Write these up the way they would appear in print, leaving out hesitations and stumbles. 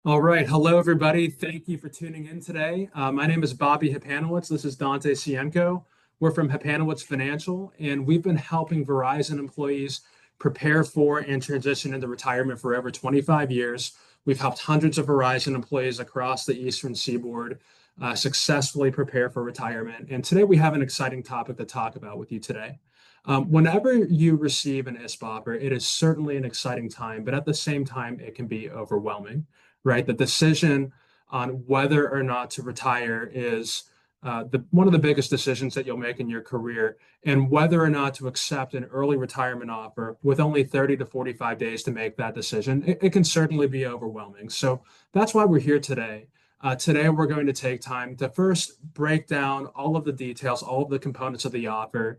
All right. Hello, everybody. Thank you for tuning in today. My name is Bobby Hapanowicz. This is Dante Sienko. We're from Hapanowicz Financial, and we've been helping Verizon employees prepare for and transition into retirement for over 25 years. We've helped hundreds of Verizon employees across the Eastern Seaboard successfully prepare for retirement. And today we have an exciting topic to talk about with you today. Whenever you receive an ISP offer, it is certainly an exciting time, but at the same time, it can be overwhelming, right? The decision on whether or not to retire is one of the biggest decisions that you'll make in your career, and whether or not to accept an early retirement offer with only 30 to 45 days to make that decision, it can certainly be overwhelming. So that's why we're here today. Today, we're going to take time to first break down all of the details, all of the components of the offer.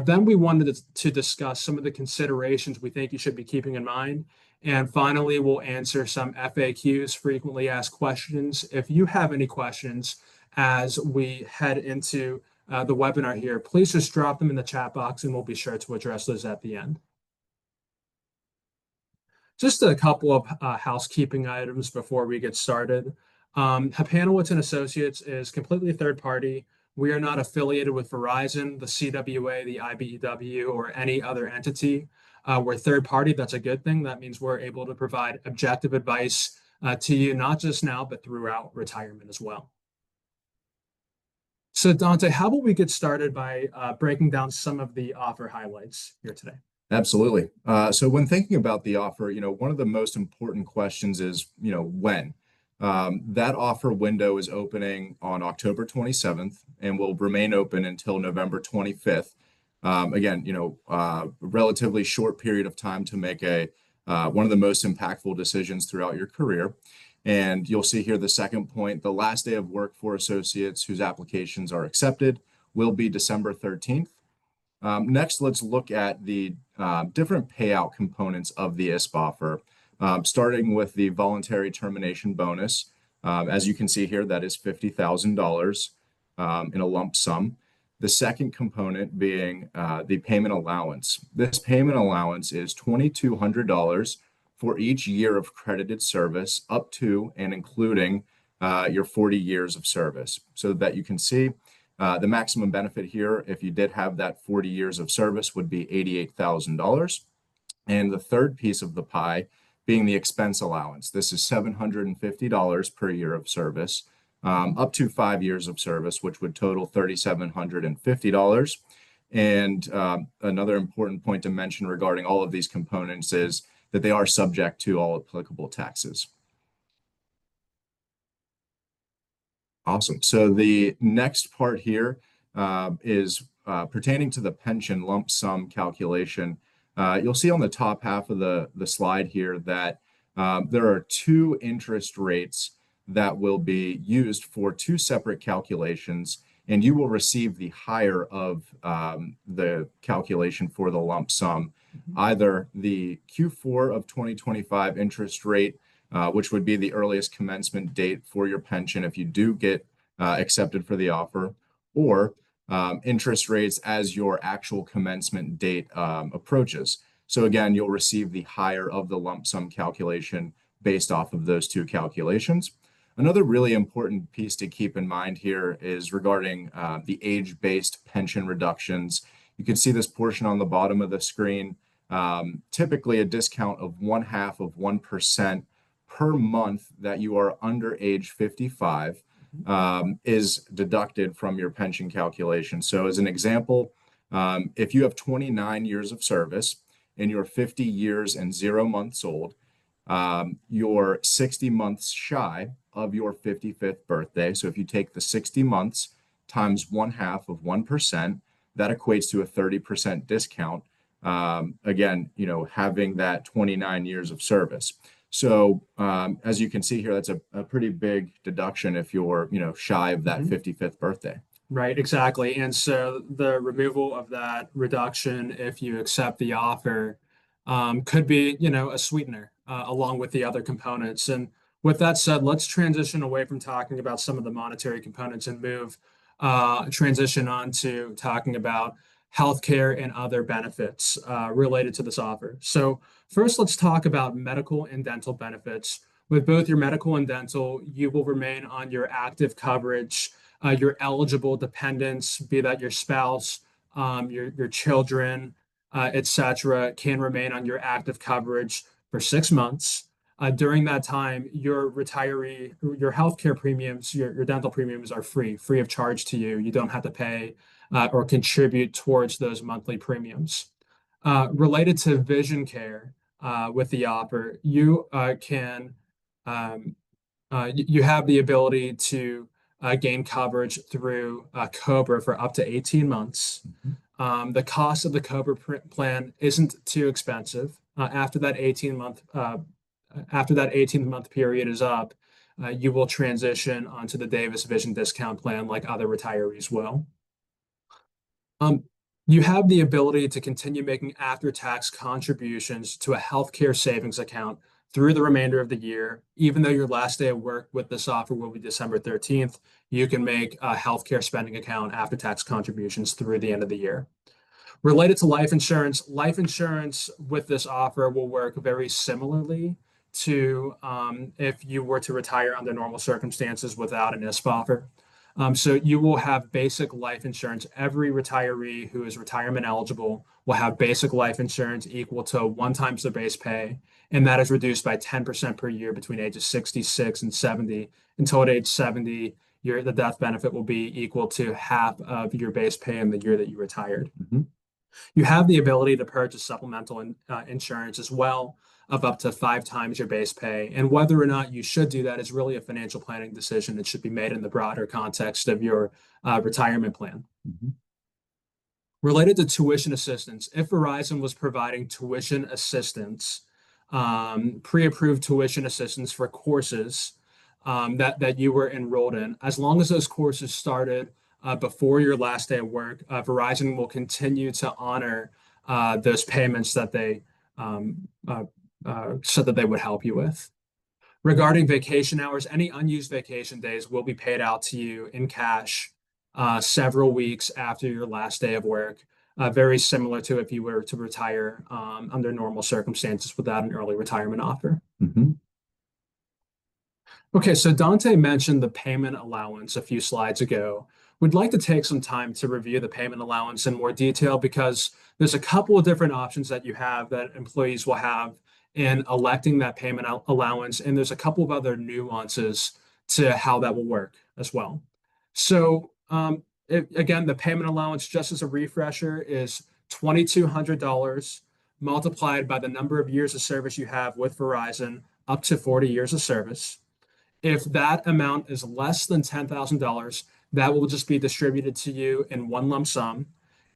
Then we wanted to discuss some of the considerations we think you should be keeping in mind. And finally, we'll answer some FAQs, frequently asked questions. If you have any questions as we head into the webinar here, please just drop them in the chat box and we'll be sure to address those at the end. Just a couple of housekeeping items before we get started. Hapanowicz and Associates is completely third party. We are not affiliated with Verizon, the CWA, the IBEW, or any other entity. We're third party. That's a good thing. That means we're able to provide objective advice to you, not just now, but throughout retirement as well. So Dante, how about we get started by breaking down some of the offer highlights here today? Absolutely. So when thinking about the offer, one of the most important questions is, when? That offer window is opening on October 27th and will remain open until November 25th. Again, relatively short period of time to make one of the most impactful decisions throughout your career. And you'll see here the second point, the last day of work for associates whose applications are accepted will be December 13th. Next, let's look at the different payout components of the ISP offer, starting with the voluntary termination bonus. As you can see here, that is $50,000 in a lump sum. The second component being the payment allowance. This payment allowance is $2,200 for each year of credited service up to and including your 40 years of service. So that you can see the maximum benefit here, if you did have that 40 years of service, would be $88,000. And the third piece of the pie being the expense allowance. This is $750 per year of service, up to 5 years of service, which would total $3,750. And another important point to mention regarding all of these components is that they are subject to all applicable taxes. Awesome. So the next part here is pertaining to the pension lump sum calculation. You'll see on the top half of the slide here that there are two interest rates that will be used for two separate calculations, and you will receive the higher of the calculation for the lump sum, either the Q4 of 2025 interest rate, which would be the earliest commencement date for your pension if you do get accepted for the offer, or interest rates as your actual commencement date approaches. So again, you'll receive the higher of the lump sum calculation based off of those two calculations. Another really important piece to keep in mind here is regarding the age-based pension reductions. You can see this portion on the bottom of the screen. Typically a discount of 0.5% per month that you are under age 55 is deducted from your pension calculation. So as an example, if you have 29 years of service and you're 50 years and 0 months old, you're 60 months shy of your 55th birthday. So if you take the 60 months times 0.5%, that equates to a 30% discount. Again, having that 29 years of service. So as you can see here, that's a pretty big deduction if you're, shy of that 55th birthday. Right, exactly. And so the removal of that reduction, if you accept the offer, could be, a sweetener along with the other components. And with that said, let's transition away from talking about some of the monetary components and transition on to talking about healthcare and other benefits related to this offer. So first, let's talk about medical and dental benefits. With both your medical and dental, you will remain on your active coverage. Your eligible dependents, be that your spouse, your children, etc., can remain on your active coverage for 6 months. During that time, your healthcare premiums, your dental premiums are free of charge to you. You don't have to pay or contribute towards those monthly premiums. Related to vision care with the offer, you have the ability to gain coverage through COBRA for up to 18 months. The cost of the COBRA plan isn't too expensive. After that 18-month period is up, you will transition onto the Davis Vision discount plan like other retirees will. You have the ability to continue making after-tax contributions to a healthcare savings account through the remainder of the year. Even though your last day of work with this offer will be December 13th, you can make a healthcare spending account after-tax contributions through the end of the year. Related to life insurance with this offer will work very similarly to if you were to retire under normal circumstances without an ISP offer. So you will have basic life insurance. Every retiree who is retirement eligible will have basic life insurance equal to 1x their base pay, and that is reduced by 10% per year between ages 66 and 70. Until at age 70, the death benefit will be equal to half of your base pay in the year that you retired. You have the ability to purchase supplemental insurance as well of up to 5x your base pay. And whether or not you should do that is really a financial planning decision that should be made in the broader context of your retirement plan. Related to tuition assistance, if Verizon was providing tuition assistance, pre-approved tuition assistance for courses that you were enrolled in, as long as those courses started before your last day of work, Verizon will continue to honor those payments that they so that they would help you with. Regarding vacation hours, any unused vacation days will be paid out to you in cash several weeks after your last day of work, very similar to if you were to retire under normal circumstances without an early retirement offer. Okay, so Dante mentioned the payment allowance a few slides ago. We'd like to take some time to review the payment allowance in more detail because there's a couple of different options that you have that employees will have in electing that payment allowance, and there's a couple of other nuances to how that will work as well. So again, the payment allowance, just as a refresher, is $2,200 multiplied by the number of years of service you have with Verizon, up to 40 years of service. If that amount is less than $10,000, that will just be distributed to you in one lump sum.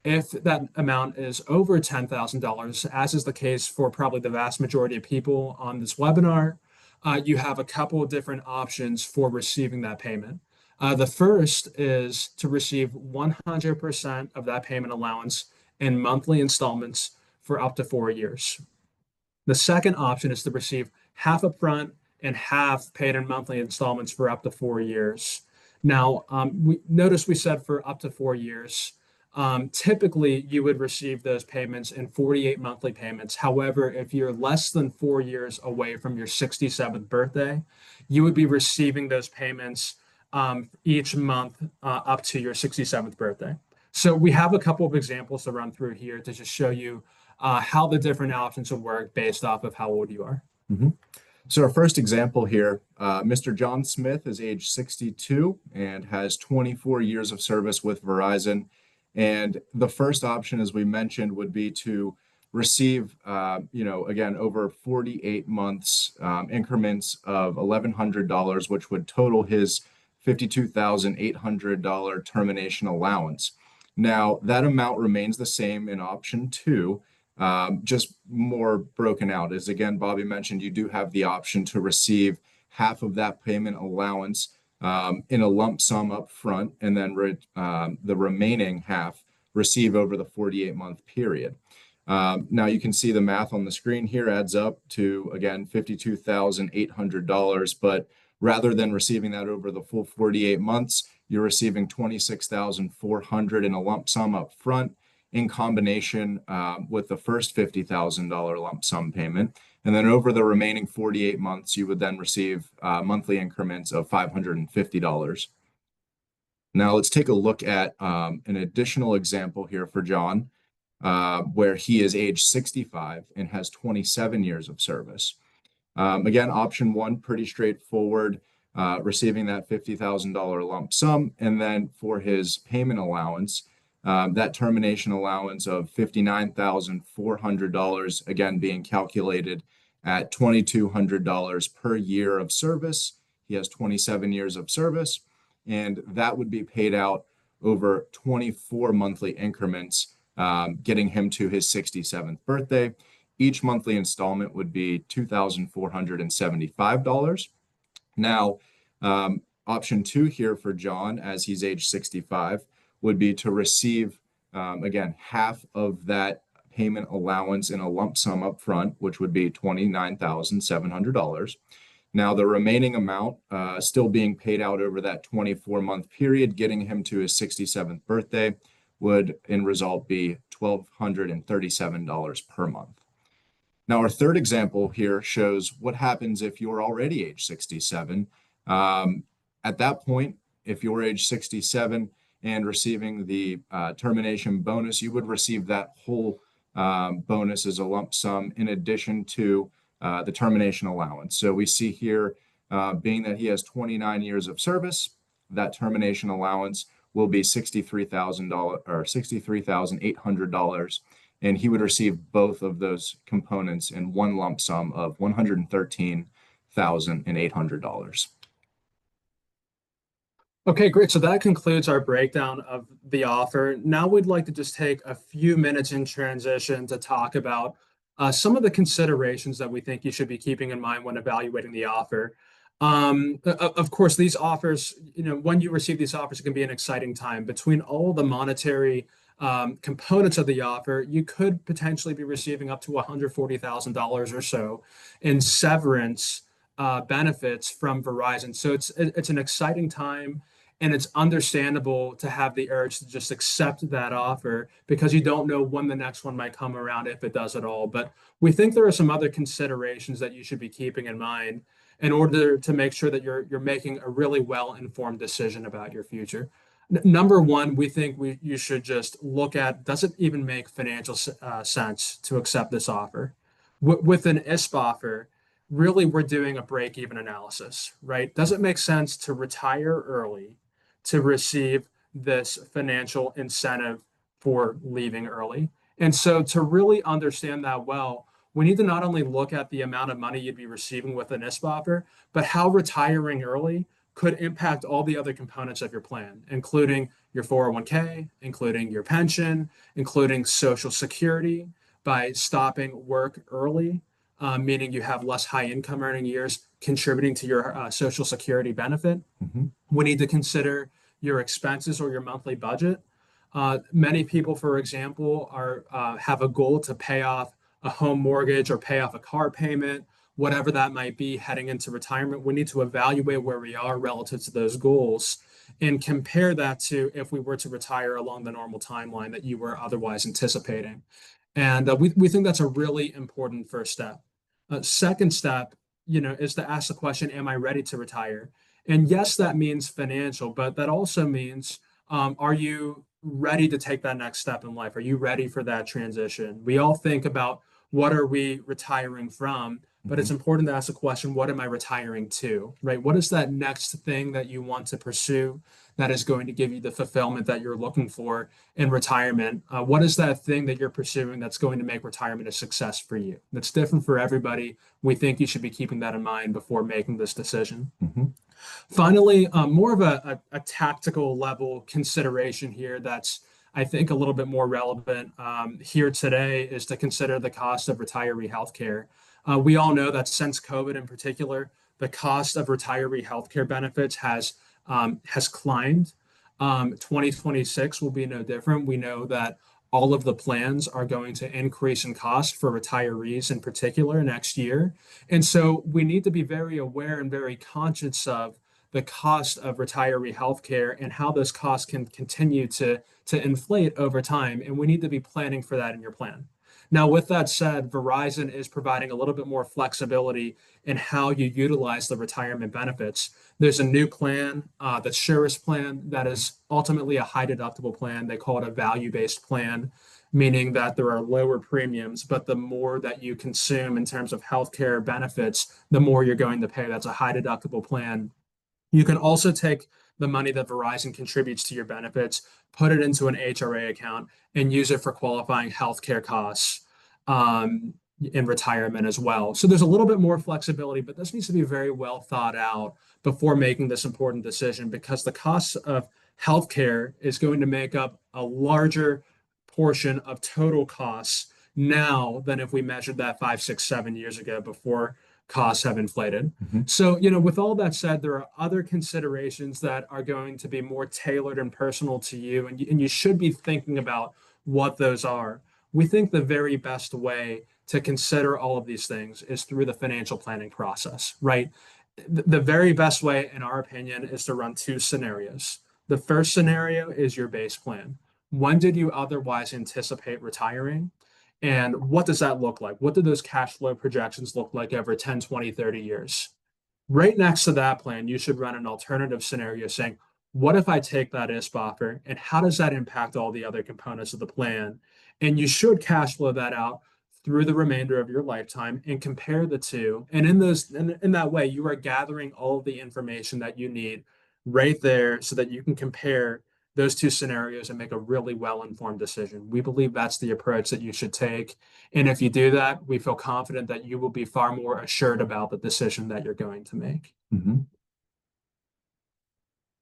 If that amount is over $10,000, as is the case for probably the vast majority of people on this webinar, you have a couple of different options for receiving that payment. The first is to receive 100% of that payment allowance in monthly installments for up to 4 years. The second option is to receive half upfront and half paid in monthly installments for up to 4 years. Now, we said for up to 4 years. Typically, you would receive those payments in 48 monthly payments. However, if you're less than 4 years away from your 67th birthday, you would be receiving those payments each month up to your 67th birthday. So we have a couple of examples to run through here to just show you how the different options will work based off of how old you are. So our first example here, Mr. John Smith is age 62 and has 24 years of service with Verizon. And the first option, as we mentioned, would be to receive, again, over 48 months increments of $1,100, which would total his $52,800 termination allowance. Now, that amount remains the same in option 2. Just more broken out. As again, Bobby mentioned, you do have the option to receive half of that payment allowance in a lump sum up front, and then the remaining half receive over the 48-month period. Now you can see the math on the screen here adds up to, again, $52,800, but rather than receiving that over the full 48 months, you're receiving $26,400 in a lump sum up front, in combination with the first $50,000 lump sum payment. And then over the remaining 48 months, you would then receive monthly increments of $550. Now let's take a look at an additional example here for John, where he is age 65 and has 27 years of service. Again, option one, pretty straightforward, receiving that $50,000 lump sum. And then for his payment allowance, that termination allowance of $59,400, again, being calculated at $2,200 per year of service. He has 27 years of service, and that would be paid out over 24 monthly increments, getting him to his 67th birthday. Each monthly installment would be $2,475. Now, option two here for John, as he's age 65, would be to receive, again, half of that payment allowance in a lump sum up front, which would be $29,700. Now, the remaining amount still being paid out over that 24-month period, getting him to his 67th birthday, would in result be $1,237 per month. Now, our third example here shows what happens if you're already age 67. At that point, if you're age 67 and receiving the termination bonus, you would receive that whole bonus as a lump sum in addition to the termination allowance. So we see here, being that he has 29 years of service, that termination allowance will be $63,000 or $63,800. And he would receive both of those components in one lump sum of $113,800. Okay, great. So that concludes our breakdown of the offer. Now we'd like to just take a few minutes in transition to talk about some of the considerations that we think you should be keeping in mind when evaluating the offer. Of course, these offers, when you receive these offers, it can be an exciting time. Between all the monetary components of the offer, you could potentially be receiving up to $140,000 or so in severance benefits from Verizon. So it's an exciting time, and it's understandable to have the urge to just accept that offer because you don't know when the next one might come around, if it does at all. But we think there are some other considerations that you should be keeping in mind in order to make sure that you're making a really well-informed decision about your future. Number one, we think you should just look at, does it even make financial sense to accept this offer? With an ISP offer, really we're doing a break-even analysis, right? Does it make sense to retire early to receive this financial incentive for leaving early? And so to really understand that well, we need to not only look at the amount of money you'd be receiving with an ISP offer, but how retiring early could impact all the other components of your plan, including your 401k, including your pension, including Social Security. By stopping work early, meaning you have less high income earning years contributing to your Social Security benefit. Mm-hmm. We need to consider your expenses or your monthly budget. Many people, for example, have a goal to pay off a home mortgage or pay off a car payment, whatever that might be heading into retirement. We need to evaluate where we are relative to those goals and compare that to if we were to retire along the normal timeline that you were otherwise anticipating. And we think that's a really important first step. Second step, is to ask the question, am I ready to retire? And yes, that means financial, but that also means, are you ready to take that next step in life? Are you ready for that transition? We all think about what are we retiring from, but it's important to ask the question, what am I retiring to, right? What is that next thing that you want to pursue that is going to give you the fulfillment that you're looking for in retirement? What is that thing that you're pursuing that's going to make retirement a success for you? That's different for everybody. We think you should be keeping that in mind before making this decision. Mm-hmm. Finally, more of a tactical level consideration here that's, I think, a little bit more relevant here today is to consider the cost of retiree healthcare. We all know that since COVID in particular, the cost of retiree healthcare benefits has climbed. 2026 will be no different. We know that all of the plans are going to increase in cost for retirees in particular next year. And so we need to be very aware and very conscious of the cost of retiree healthcare and how those costs can continue to inflate over time. And we need to be planning for that in your plan. Now, with that said, Verizon is providing a little bit more flexibility in how you utilize the retirement benefits. There's a new plan, the Surest plan, that is ultimately a high deductible plan. They call it a value-based plan, meaning that there are lower premiums, but the more that you consume in terms of healthcare benefits, the more you're going to pay. That's a high deductible plan. You can also take the money that Verizon contributes to your benefits, put it into an HRA account, and use it for qualifying healthcare costs in retirement as well. So there's a little bit more flexibility, but this needs to be very well thought out before making this important decision, because the cost of healthcare is going to make up a larger portion of total costs now than if we measured that 5, 6, 7 years ago before costs have inflated. So, with all that said, there are other considerations that are going to be more tailored and personal to you, and you should be thinking about what those are. We think the very best way to consider all of these things is through the financial planning process, right? The very best way, in our opinion, is to run two scenarios. The first scenario is your base plan. When did you otherwise anticipate retiring? And what does that look like? What do those cash flow projections look like over 10, 20, 30 years? Right next to that plan, you should run an alternative scenario saying, what if I take that ISP offer and how does that impact all the other components of the plan? And you should cash flow that out through the remainder of your lifetime and compare the two. And in that way, you are gathering all of the information that you need right there so that you can compare those two scenarios and make a really well-informed decision. We believe that's the approach that you should take. And if you do that, we feel confident that you will be far more assured about the decision that you're going to make.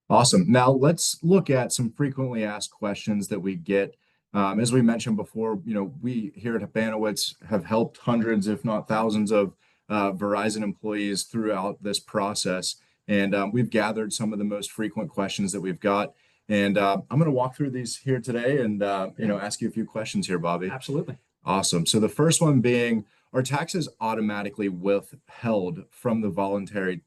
Awesome. Now let's look at some frequently asked questions that we get. As we mentioned before, we here at Hapanowicz have helped hundreds, if not thousands, of Verizon employees throughout this process. And we've gathered some of the most frequent questions that we've got. And I'm going to walk through these here today and ask you a few questions here, Bobby. Absolutely. Awesome. So the first one being, are taxes automatically withheld from the voluntary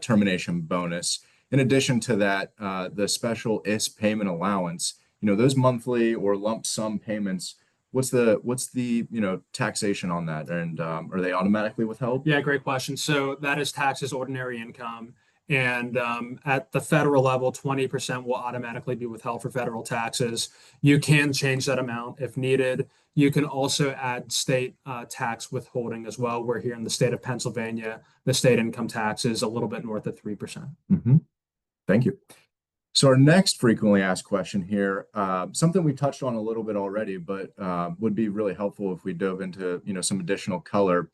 termination bonus? In addition to that, the special ISP payment allowance, those monthly or lump sum payments, what's the taxation on that? And are they automatically withheld? Yeah, great question. So that is taxed as ordinary income. And at the federal level, 20% will automatically be withheld for federal taxes. You can change that amount if needed. You can also add state tax withholding as well. We're here in the state of Pennsylvania. The state income tax is a little bit north of 3%. Thank you. So our next frequently asked question here, something we touched on a little bit already, but would be really helpful if we dove into some additional color.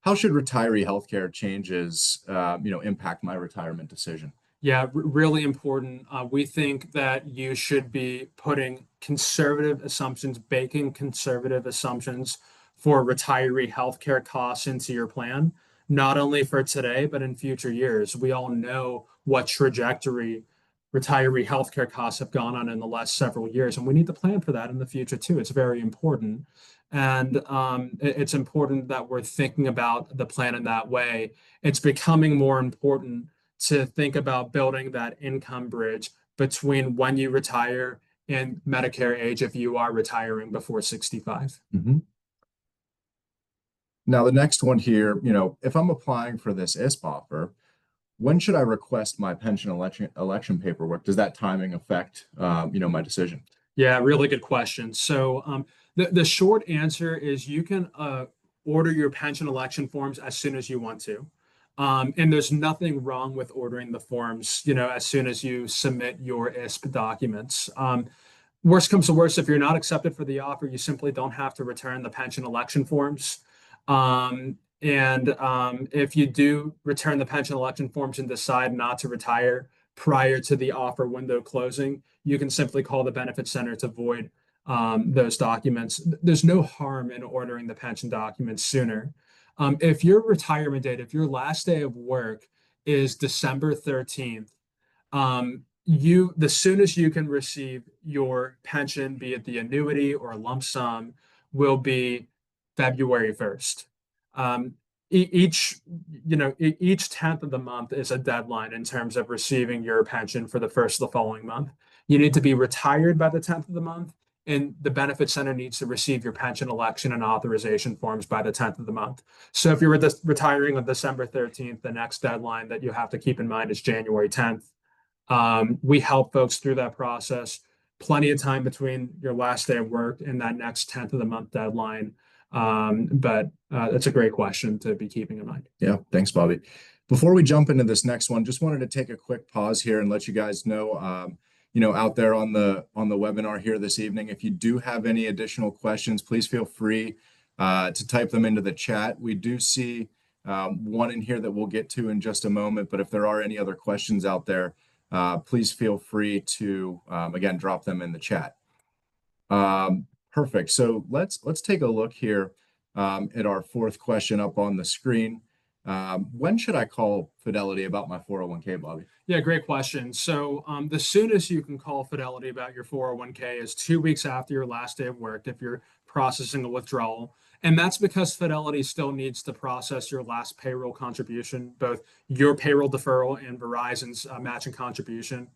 How should retiree healthcare changes, impact my retirement decision? Yeah, really important. We think that you should be putting conservative assumptions, baking conservative assumptions for retiree healthcare costs into your plan, not only for today, but in future years. We all know what trajectory retiree healthcare costs have gone on in the last several years, and we need to plan for that in the future too. It's very important. And it's important that we're thinking about the plan in that way. It's becoming more important to think about building that income bridge between when you retire and Medicare age if you are retiring before 65. Now, the next one here, if I'm applying for this ISP offer, when should I request my pension election paperwork? Does that timing affect, my decision? Yeah, really good question. So the short answer is you can order your pension election forms as soon as you want to. And there's nothing wrong with ordering the forms, as soon as you submit your ISP documents. Worst comes to worst, if you're not accepted for the offer, you simply don't have to return the pension election forms. And if you do return the pension election forms and decide not to retire prior to the offer window closing, you can simply call the benefit center to void those documents. There's no harm in ordering the pension documents sooner. If your retirement date, if your last day of work is December 13th, the soonest you can receive your pension, be it the annuity or lump sum, will be February 1st. Each 10th of the month is a deadline in terms of receiving your pension for the first of the following month. You need to be retired by the 10th of the month, and the benefit center needs to receive your pension election and authorization forms by the 10th of the month. So if you're retiring on December 13th, the next deadline that you have to keep in mind is January 10th. We help folks through that process. Plenty of time between your last day of work and that next 10th of the month deadline. But that's a great question to be keeping in mind. Yeah, thanks, Bobby. Before we jump into this next one, just wanted to take a quick pause here and let you guys know, out there on the webinar here this evening, if you do have any additional questions, please feel free to type them into the chat. We do see one in here that we'll get to in just a moment, but if there are any other questions out there, please feel free to again drop them in the chat. Perfect. So let's take a look here at our fourth question up on the screen. When should I call Fidelity about my 401k, Bobby? Yeah, great question. So the soonest you can call Fidelity about your 401k is 2 weeks after your last day of work if you're processing a withdrawal. And that's because Fidelity still needs to process your last payroll contribution, both your payroll deferral and Verizon's matching contribution.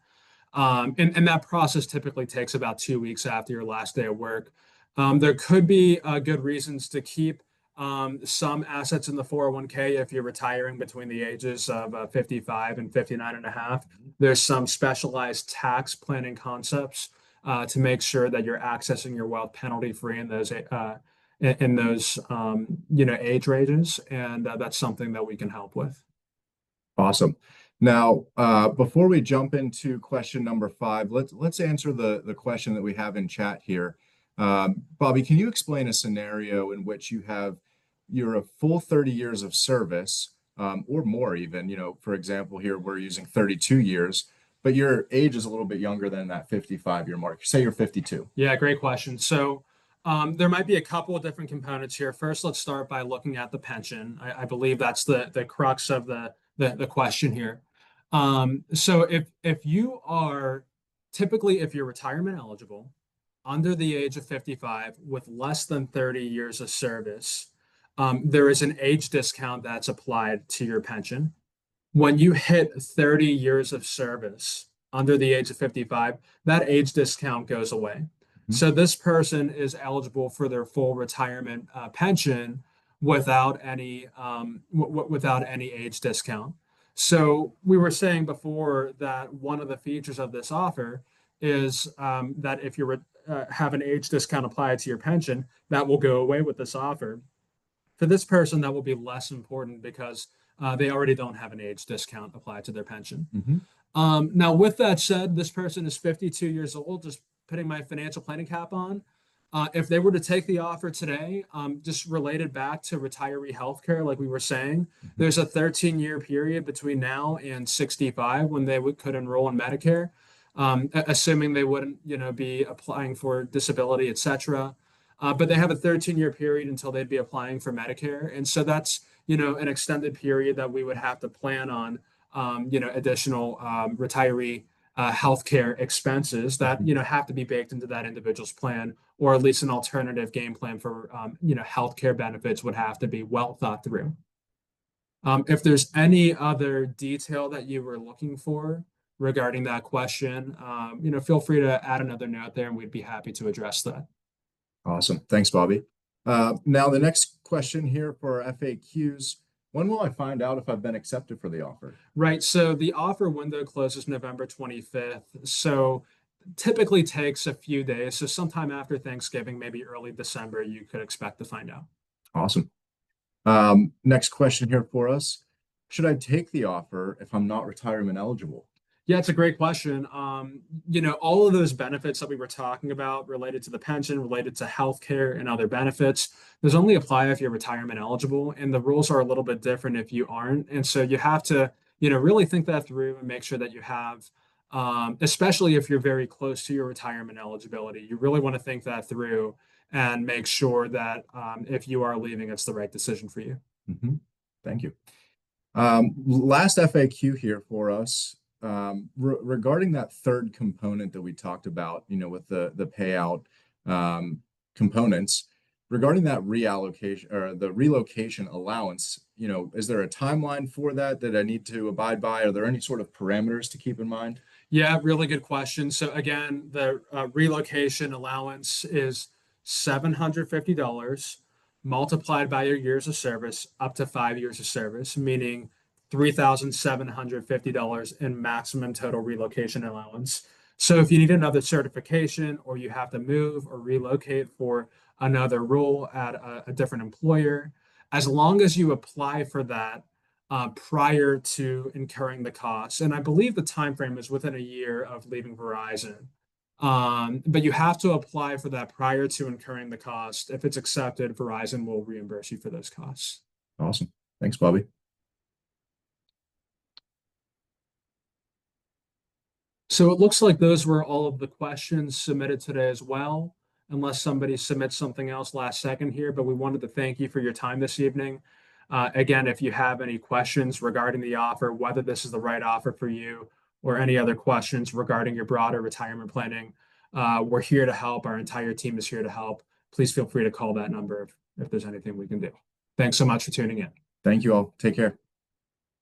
And that process typically takes about 2 weeks after your last day of work. There could be good reasons to keep some assets in the 401k if you're retiring between the ages of 55 and 59 and a half. There's some specialized tax planning concepts to make sure that you're accessing your wealth penalty free in those age ranges, and that's something that we can help with. Awesome. Now, before we jump into question number 5, let's answer the question that we have in chat here. Bobby, can you explain a scenario in which you're a full 30 years of service, or more even, for example, here we're using 32 years, but your age is a little bit younger than that 55-year mark. Say you're 52. Yeah, great question. So there might be a couple of different components here. First, let's start by looking at the pension. I believe that's the crux of the question here. So if you are typically, if you're retirement eligible, under the age of 55 with less than 30 years of service, there is an age discount that's applied to your pension. When you hit 30 years of service under the age of 55, that age discount goes away. Mm-hmm. So this person is eligible for their full retirement pension without any age discount. So we were saying before that one of the features of this offer is that if you have an age discount applied to your pension, that will go away with this offer. For this person, that will be less important because they already don't have an age discount applied to their pension. Mm-hmm. Now, with that said, this person is 52 years old, just putting my financial planning cap on. If they were to take the offer today, just related back to retiree healthcare, like we were saying, mm-hmm. there's a 13-year period between now and 65 when they could enroll in Medicare, assuming they wouldn't, be applying for disability, et cetera. But they have a 13-year period until they'd be applying for Medicare. And so that's, an extended period that we would have to plan on, additional retiree healthcare expenses that, have to be baked into that individual's plan, or at least an alternative game plan for, healthcare benefits would have to be well thought through. If there's any other detail that you were looking for regarding that question, feel free to add another note there and we'd be happy to address that. Awesome. Thanks, Bobby. Now, the next question here for our FAQs, when will I find out if I've been accepted for the offer? Right. So the offer window closes November 25th. So typically takes a few days. So sometime after Thanksgiving, maybe early December, you could expect to find out. Awesome. Next question here for us. Should I take the offer if I'm not retirement eligible? Yeah, it's a great question. All of those benefits that we were talking about related to the pension, related to healthcare and other benefits, those only apply if you're retirement eligible, and the rules are a little bit different if you aren't. And so you have to, really think that through and make sure that you have, especially if you're very close to your retirement eligibility, you really want to think that through and make sure that if you are leaving, it's the right decision for you. Mm-hmm. Thank you. Last FAQ here for us. Regarding that third component that we talked about, with the payout components, regarding that reallocation or the relocation allowance, is there a timeline for that I need to abide by? Are there any sort of parameters to keep in mind? Yeah, really good question. So again, the relocation allowance is $750 multiplied by your years of service up to 5 years of service, meaning $3,750 in maximum total relocation allowance. So if you need another certification or you have to move or relocate for another role at a different employer, as long as you apply for that prior to incurring the costs. And I believe the time frame is within a year of leaving Verizon. But you have to apply for that prior to incurring the cost. If it's accepted, Verizon will reimburse you for those costs. Awesome. Thanks, Bobby. So it looks like those were all of the questions submitted today as well, unless somebody submits something else last second here, but we wanted to thank you for your time this evening. Again, if you have any questions regarding the offer, whether this is the right offer for you, or any other questions regarding your broader retirement planning, we're here to help. Our entire team is here to help. Please feel free to call that number if there's anything we can do. Thanks so much for tuning in. Thank you all. Take care.